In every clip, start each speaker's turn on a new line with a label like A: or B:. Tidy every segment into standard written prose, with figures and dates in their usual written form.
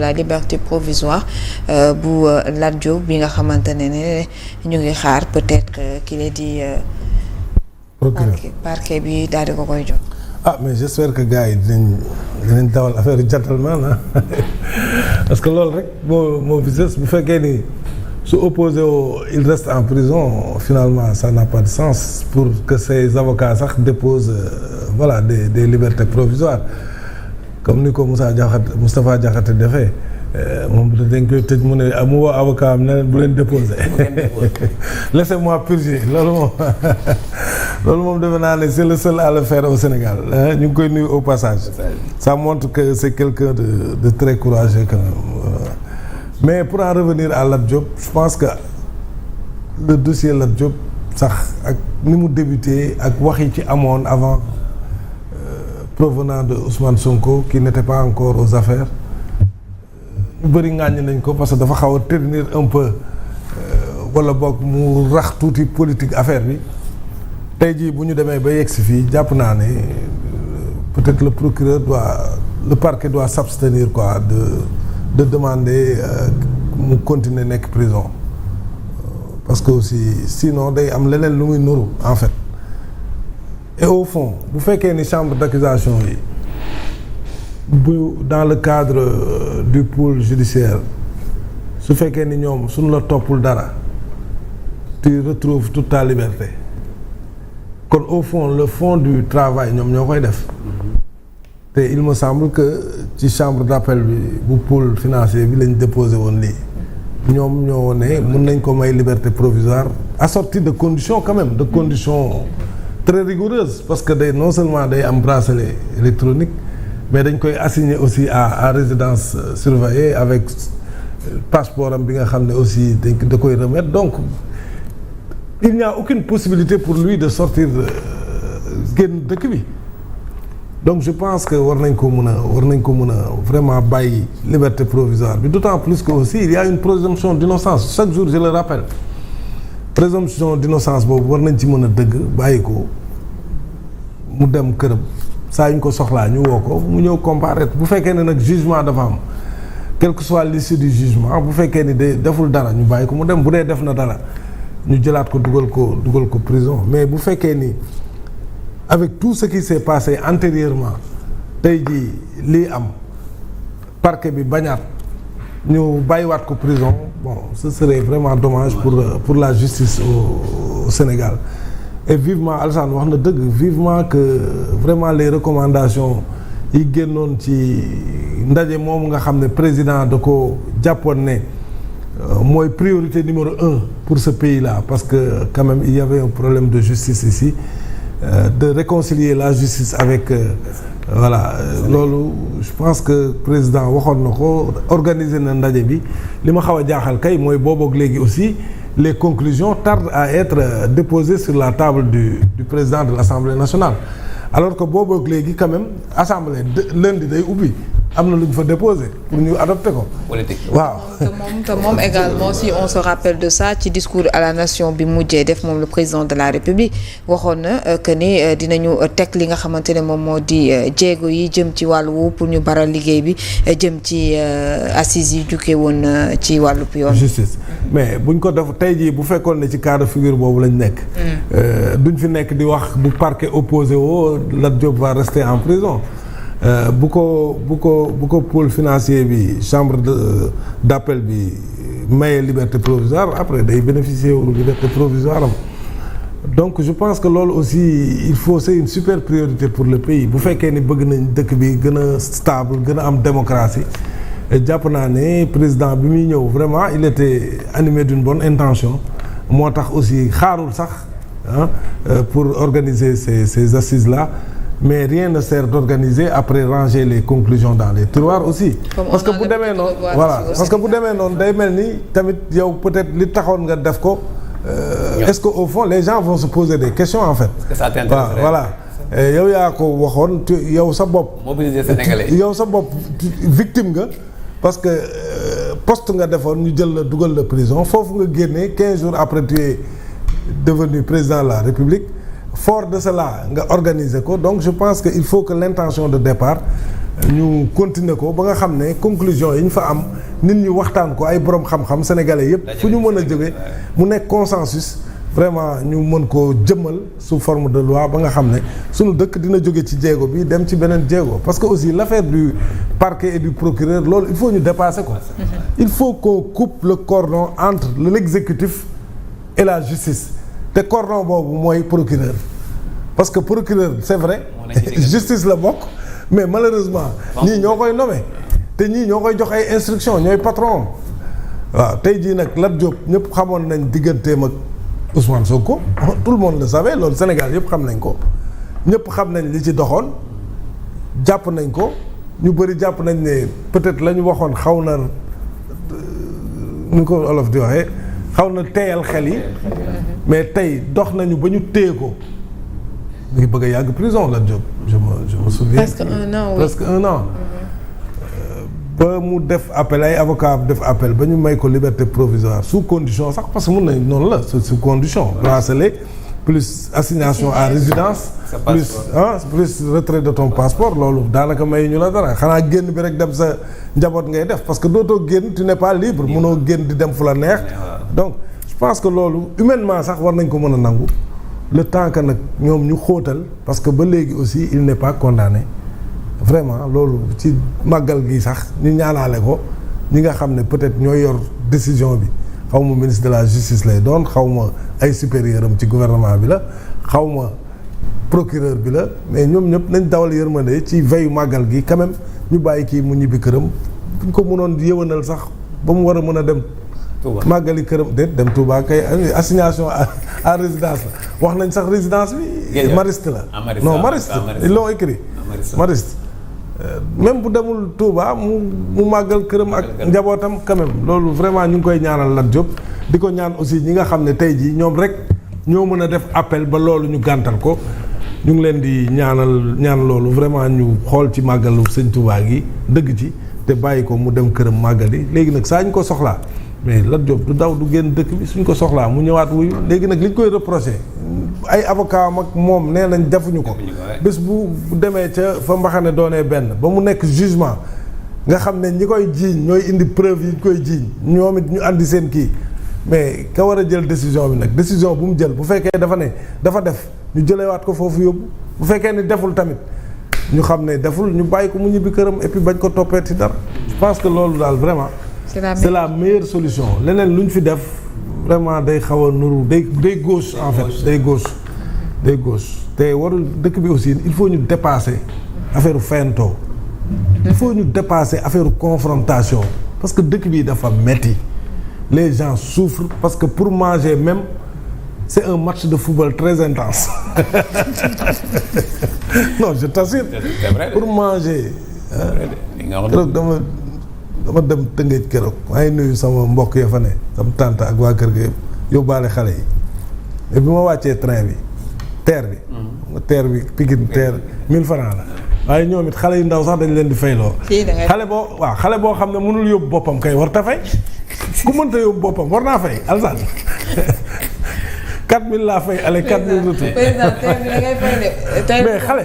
A: la liberté provisoire bu Lat Diop bi nga xamante ne ñu ngi xaar peut-être qu'il est dit parquet bi daal di ko koy jox.
B: Mais j'espère que gars yi dinañ dawal affaire gentleman parce que loolu rek moo fi bu fekkee ni su opposé il reste en prison finalement ça n'a pas de sens pour que ses avocats sax déposent des libertés provisoires comme ni ko Moustapha Diakhaté defee moom dañ koy tëj mu ne mu woo avocat am ne bu leen déposé laissez-moi purger loolu moom defe naa ne c'est le seul à le faire au Sénégal ñu ngi koy nuyu au passage ça montre que c'est quelqu'un de très courageux quand même mais pour en revenir à Lat Diop je pense que le dossier Lat Diop sax ak ni mu débuté ak wax yi ci amoon avant provenant de Ousmane Sonko qui n'était pas encore aux affaires ñu bëri ŋàññ nañ ko parce que dafa xaw a ternir un peu wala boog mu rax tuuti politique affaire bi tey jii bu ñu demee ba yegg si fii jàpp naa ne peut-être le parquet doit s'abstenir quoi de demander mu continuer nekk prison parce que aussi sinon day am leneen lu muy nuru en fait et au fond bu fekkee ni chambre d'accusation yi dans le cadre du pôle judiciaire su fekkee ni ñoom suñu la toppul dara tu retrouves toute ta liberté kon au fond le fond du travail ñoom ñoo koy def te il me semble que ci chambre d'appel bi bu pôle financier bi lañ déposé woon lii ñoom ñoo ne mën nañ ko may liberté provisoire assortie de conditions quand même de conditions très rigoureuses parce que non seulement day am bracelet électronique mais dañ koy assigner aussi à résidence surveillée avec passeport am bi nga xam ne aussi da koy remettre donc il n'y a aucune possibilité pour lui de sortir génn dëkk bi donc je pense que war nañ ko mën a vraiment bàyyi liberté provisoire bi d'autant plus que aussi il y a une présomption d'innocence chaque jour je le rappelle présomption d'innocence boobu war nañ ci mën a dëgg bàyyi ko mu dem këram saa yu ñu ko soxlaa ñu woo ko mu ñëw comparaître bu fekkee ne nag jugement dafa am quel que soit l'issue du jugement bu fekkee ni deful dara ñu bàyyi ko mu dem bu dee def na dara ñu jëlaat ko dugal ko prison mais bu fekkee ni avec tout ce qui s'est passé antérieurement tey jii lii am parquet bi bañaat ñu bàyyiwaat ko prison bon ce serait vraiment dommage pour la justice au Sénégal et vivement Alassane wax na dëgg vivement que vraiment les recommandations yi génnoon ci ndaje moom nga xam ne président da ko jàppoon ne mooy priorité numéro 1 pour ce pays-là parce que quand même il y avait un problème de justice ici de réconcilier la justice avec loolu je pense que président waxoon na ko organiser na ndaje bi li ma xaw a jaaxal kay mooy booboog léegi aussi les conclusions tardent à être déposées sur la table du président de l'Assemblée nationale alors que booboog léegi quand même assemblée lundi day ubbi am na lu ñu fa déposé pour ñu adopté ko.
C: politique
B: waaw.
A: te moom également si on se rappelle de ça ci discours à la nation bi mujjee def moom le président de la république waxoon na que ni dinañu teg li nga xamante ne moom moo di jéego yi jëm ci wàllu woowu pour ñu baral liggéey bi jëm ci assises yi jukkee woon ci wàllu yoon.
B: justice mais buñ ko def tey jii bu fekkoon ne ci cas de figure boobu lañ nekk. duñ fi nekk di wax bu parquet opposé woo Lat Diop va rester en prison. bu ko pôle financier bi chambre d'appel bi maye liberté provisoire après day bénéficier wu liberté provisoire am donc je pense que loolu aussi il faut c'est une super priorité pour le pays bu fekkee ni bëgg nañ dëkk bi gën a stable gën a am démocratie jàpp naa ne président bi muy ñëw vraiment il était animé d'une bonne intention moo tax aussi xaarul sax pour organiser ces assises là. Mais rien ne sert d'organiser après ranger les conclusions dans les tiroirs aussi. Parce que bu demee noonu parce que bu demee noonu day mel ni tamit yow peut-être li taxoon nga def ko. Est-ce que au fond les gens vont se poser des questions en fait.
C: Est-ce que ça t'intéresse?
B: Voilà yow yaa ko waxoon yow sa bopp.
C: mobiliser Sénégalais.
B: yow sa bopp victime nga parce que poste nga defoon ñu jël la dugal la prison foofu nga génnee 15 jours après tu es devenu président de la République. Fort de cela nga organiser ko donc je pense que il faut que l'intention de départ ñu continuer ko ba nga xam ne conclusion yi ñu fa am nit ñi waxtaan ko ay borom xam-xam sénégalais yëpp fu ñu mën a jóge mu nekk consensus vraiment ñu mën koo jëmmal sous forme de loi ba nga xam ne suñu dëkk dina jóge ci jéego bi dem ci beneen jéego parce que aussi l'affaire du parquet et du procureur loolu il faut ñu dépasser ko il faut qu'on coupe le cordon entre l'exécutif et la justice te cordon boobu mooy procureur parce que procureur c'est vrai justice la bokk mais malheureusement ñii ñoo koy nommé te ñii ñoo koy jox ay instructions ñooy patron waaw tey jii nag Lat Diop ñëpp xamoon nañ digganteem ak Ousmane Sonko tout le monde le savait loolu Sénégal yëpp xam nañ ko ñëpp xam nañ li ci doxoon jàpp nañ ko ñu bëri jàpp nañ ne peut-être la ñu waxoon xaw na nu ko olof di waxee xaw na teeyal xel yi mais tey dox nañu ba ñu téye ko mu ngi bëgg a yàgg prison la Diop je me souviens
A: presque un an
B: presque un an ba mu def appel ay avocat def appel ba ñu may ko liberté provisoire sous condition sax parce que mun nañ noonu la sous condition bracelet plus assignation à résidence plus retrait de ton passeport loolu daanaka may ñu la dara xanaa génn bi rek dem sa njaboot ngay def parce que dootoo génn tu n'es pas libre mënoo génn di dem fu la neex donc je pense que loolu humainement sax war nañ ko mën a nangu le temps que nag ñoom ñu xóotal parce que ba léegi aussi il n'est pas condamné vraiment loolu ci màggal gi sax ñu ñaanaale ko ñi nga xam ne peut-être ñooy yor décision bi xaw ma ministre de la justice lay doon xaw ma ay supérieur am ci gouvernement bi la xaw ma procureur bi la mais ñoom ñëpp nañ dawal yërmande ci veyu màggal gi quand même ñu bàyyi kii mu ñibbi këram buñ ko mënoon yëwanal sax ba mu war a mën a dem màggali këram déet dem Touba kay assignation à résidence la wax nañ sax résidence bi Mariste la non Mariste ils l'ont écrit Mariste même bu demul Touba mu màggal këram ak njabootam quand même loolu vraiment ñu ngi koy ñaanal Lat Diop di ko ñaan aussi ñi nga xam ne tey jii ñoom rek ñoo mën a def appel ba loolu ñu gàntal ko ñu ngi leen di ñaan loolu vraiment ñu xool ci màggalu sëñ Touba gi dëgg ci te bàyyi ko mu dem këram màggali léegi nag saa ñu ko soxlaa mais Lat Diop du daw du génn dëkk bi suñ ko soxlaa mu ñëwaat wuyu léegi nag li ñu koy reproché ay avocat am ak moom nee nañ defuñu ko bés bu demee ca fa mbaxane doonee benn ba mu nekk jugement nga xam ne ñi koy jiiñ ñooy indi preuve yi ñu koy jiiñ ñoom it ñu andi seen kii mais ka war a jël décision bi nag décision bu mu jël bu fekkee dafa def ñu jëlewaat ko foofu yóbbu bu fekkee ni deful tamit ñu xam ne deful ñu bàyyi ko mu ñibbi këram et puis bañ ko toppee ci dara je pense que loolu daal vraiment c'est la meilleure solution leneen lu ñu fi def vraiment day xaw a nuru day gauche en fait day gauche te warul dëkk bi aussi il faut ñu dépasser affaire fayantoo il faut ñu dépasser affaire confrontation parce que dëkk bi dafa metti les gens souffrent parce que pour manger même c'est un match de football très intense non je t'assure pour manger keroog dama dem Tëngéej keroog maa ngi nuyu sama mbokk ya fa ne sama tante ak waa kër ga yëpp yóbbaale xale yi et bi ma wàccee train bi TER bi Pikine TER 1000 francs la waaye ñoom it xale yu ndaw sax dañ leen di fayloo xale boo xam ne mënul yóbbu boppam kay war ta fay ku mënta yóbbu boppam war naa fay alsaan 4000 laa fay aller 4000 retour mais xale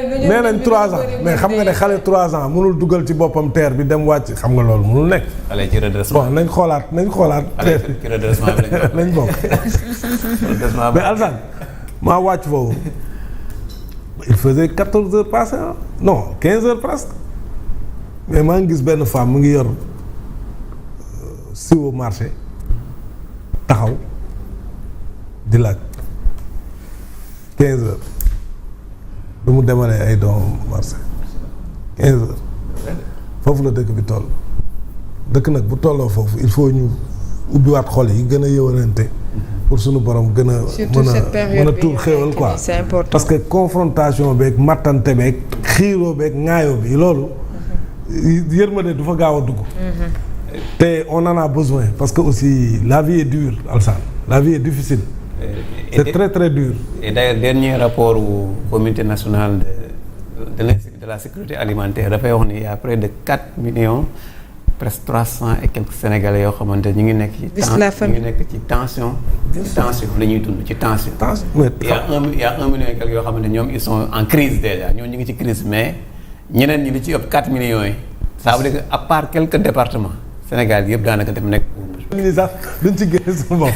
B: nee nañ 3 ans mais xam nga ne xale 3 ans mënul dugal ci boppam TER bi dem wàcc xam nga loolu mënul nekk.
C: xale ci redressement
B: bon nañ xoolaat.
C: xale ci redressement bi
B: lañ bokk. mais Alassane maa wàcc foofu il faisait 14 heures passées non 15 heures presque mais maa ngi gis benn femme mu ngi yor siwo marché taxaw. di laaj 15 heures ba mu demalee ay doom marché 15 heures foofu la dëkk bi toll dëkk nag bu tolloo foofu il faut ñu ubbiwaat xol yi gën a yëwanante pour suñu borom gën a mën a tuur xéewal quoi parce que confrontation beeg mattante beeg xiiroo beeg ŋaayoo bi loolu yërmande du fa gaaw a dugg te on en a besoin parce que aussi la vie est dure Alassane la vie est difficile. C'est très très dur.
C: Et d'ailleurs dernier rapport au comité national de la sécurité alimentaire dafay wax ni il y a près de 4 millions presque 300 et quelques Sénégalais yoo xamante ñu ngi nekk ci tension la ñuy dund ci tension. il y a 1 million et quelques yoo xamante ñoom ils sont en crise déjà ñoom ñu ngi ci crise mais ñeneen ñi li ci ëpp 4 millions yi ça veut dire que à part quelques départements Sénégal yëpp daanaka dem nekk.
B: ni sax duñ ci génne sa bopp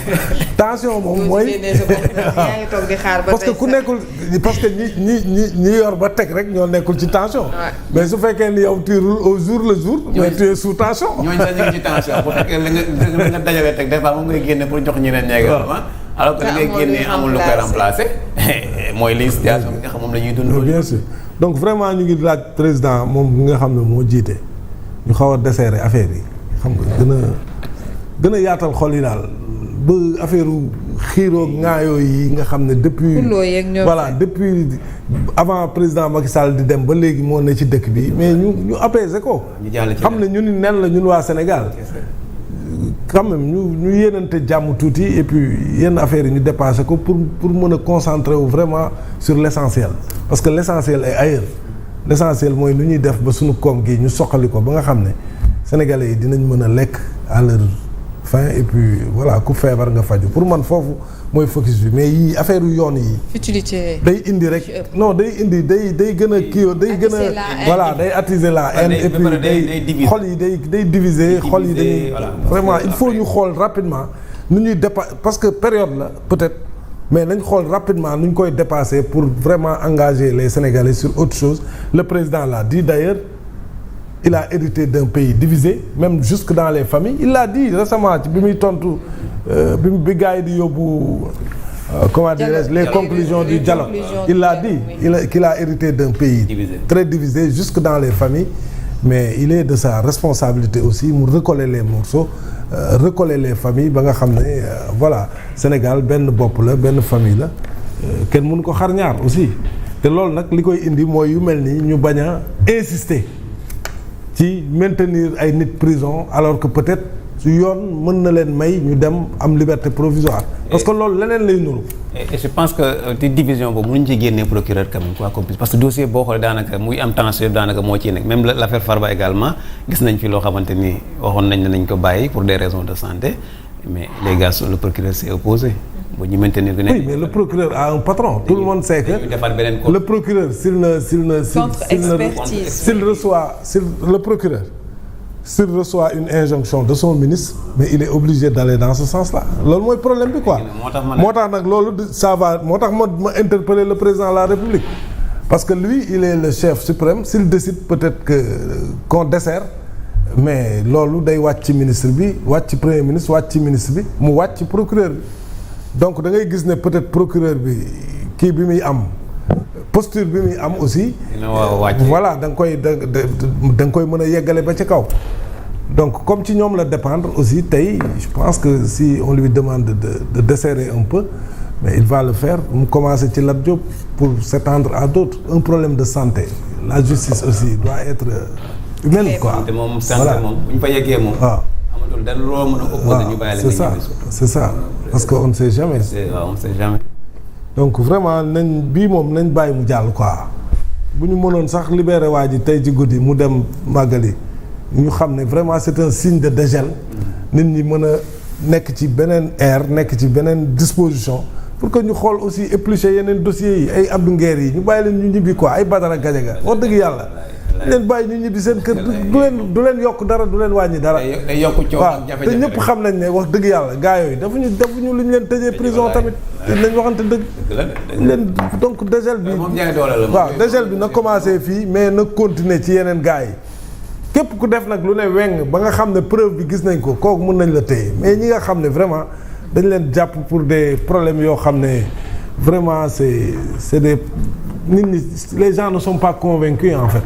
B: tension moom mooy
A: yaa ngi toog di xaar ba
B: parce que ku nekkul parce que ñi yor ba teg rek ñoo nekkul ci tension. mais su fekkee ni yow tu roules au jour le jour. mais tu es sous tension.
C: ñooñu sax ñu ngi ci tension bu fekkee la nga dajalee teg des fois moom ngay génne pour jox ñeneen ñeegal alors que li ngay génnee amul lu koy remplacer mooy li situation bi nga xam moom la ñuy dund.
B: bien sûr donc vraiment ñu ngi laaj président moom bi nga xam ne moo jiite ñu xaw a desserrer affaire yi xam nga gën a yaatal xol yi daal ba affaire xiiroo ŋaayoo yi nga xam ne depuis voilà depuis avant président Macky Sall di dem ba léegi moo ne ci dëkk bi mais ñu apaiser ko xam ne ñu ni nen la ñun waa Sénégal quand même ñu yéenante jàmm tuuti et puis yenn affaires yi ñu dépassé ko pour mën a concentrer wu vraiment sur l'essentiel parce que l'essentiel est ailleurs l'essentiel mooy nu ñuy def ba suñu koom gi ñu soqali ko ba nga xam ne sénégalais yi dinañ mën a lekk à leur faim et puis voilà ku feebar nga faju pour man foofu mooy focus bi mais yii affaire yu yoon yi
A: futilité
B: day indi rek non day indi day gën a kii day gën a voilà day attiser la haine et puis day xol yi day diviser xol yi dañuy vraiment il faut ñu xool rapidement nu ñuy parce que période la peut-être mais nañ xool rapidement nu ñu koy dépasser pour vraiment engager les Sénégalais sur autre chose le président l'a dit d'ailleurs il a hérité d'un pays divisé même jusque dans les familles il l'a dit récemment ci bi muy tontu bi gars yi di yóbbu comment dirais-je les conclusions du dialogue il l'a dit qu'il a hérité d'un pays très divisé jusque dans les familles mais il est de sa responsabilité aussi mu recoller les morceaux recoller les familles ba nga xam ne voilà Sénégal benn bopp la benn famille la kenn mënu ko xar ñaar aussi te loolu nag li koy indi mooy yu mel nii ñu bañ a insister ci maintenir ay nit prison alors que peut-être su yoon mën na leen may ñu dem am liberté provisoire parce que loolu leneen lay nuru.
C: et je pense que ci division boobu mënuñu ci génnee procureur quand même quoi comme parce que dossier boo xoolee daanaka muy am tension daanaka moo ciy nekk même l'affaire Farba également gis nañ fi loo xamante ni waxoon nañ ne nañ ko bàyyi pour des raisons de santé mais les gars le procureur s'est opposé. bu ñu maintenir que
B: oui mais le procureur a un patron tout le monde sait que le procureur s'il reçoit une injonction de son ministre mais il est obligé d'aller dans ce sens-là loolu mooy problème bi quoi moo tax nag loolu ça va moo tax ma interpeller le président de la République parce que lui il est le chef suprême s'il décide peut-être qu'on dessert mais loolu day wàcc ci ministre bi wàcc ci premier ministre wàcc ci ministre bi mu wàcc ci procureur bi donc da ngay gis ne peut-être procureur bi kii bi muy am posture bi muy am aussi voilà da nga koy mën a yeggale ba ci kaw donc comme ci ñoom la dépendre aussi tey je pense que si on lui demande de desserrer un peu mais il va le faire mu commencer ci Lat Diop pour s'étendre à d'autres un problème de santé la justice aussi doit être humaine quoi
C: voilà moom bu ñu fa yeggee moom
B: waaw
C: amatul dara loo mën a opposer ñu bàyyi la
B: c'est ça parce que on ne sait jamais
C: on ne sait jamais
B: donc vraiment bii moom nañ bàyyi mu jàll quoi bu ñu mënoon sax libérer waa ji tey ci guddi mu dem màggali ñu xam ne vraiment c'est un signe de dégel nit ñi mën a nekk ci beneen ère nekk ci beneen disposition pour que ñu xool aussi éplucher yeneen dossiers yi ay Abdou Nguer yi ñu bàyyi leen ñu ñibbi quoi ay Badara Gadiaga wax dëgg yàlla leen bàyyi ñu ñibbi seen kër du leen yokk dara du leen wàññi dara waaw te ñëpp xam nañ ne wax dëgg yàlla gaa yooyu defuñu lu ñu leen tëjee prison tamit nañ waxante dëgg leen donc dégel bi waaw dégel bi na commencé fii mais na continuer ci yeneen gaa yi képp ku def nag lu ne weng ba nga xam ne preuve bi gis nañ ko kooku mën nañ la téye mais ñi nga xam ne vraiment dañ leen jàpp pour des problèmes yoo xam ne vraiment c'est des nit ñi les gens ne sont pas convaincus en fait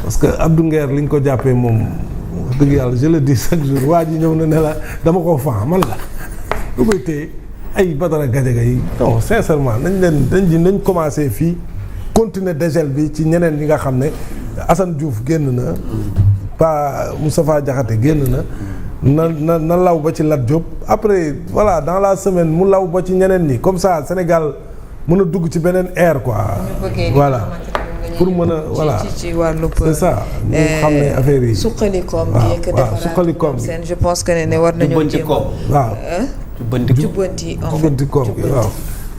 B: parce que Abdou Nguer li ñu ko jàppee moom dëgg yàlla je le dis chaque jour waa ji ñëw na ne la dama koo fan man la lu koy téye ay Badara Gadiaga yi non sincèrement nañ commencé fii continuer dégel bi ci ñeneen ñi nga xam ne Assane Diouf génn na pas Moustapha Diakhaté génn na law ba ci Lat Diop après voilà dans la semaine mu law ba ci ñeneen ñi comme ça Sénégal mën a dugg ci beneen ère quoi voilà pour mën a voilà
A: ci wàllub
B: c'est ça ñu xam ne affaire yi
A: suqali koom bi
B: waaw suqali koom bi
A: je pense que ne war nañoo jéem
B: waaw
C: jubbanti
B: koom bi waaw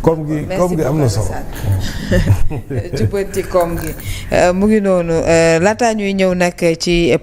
B: koom gi am na solo.
A: jubbanti koom gi mu ngi noonu laataa ñuy ñëw nag ci.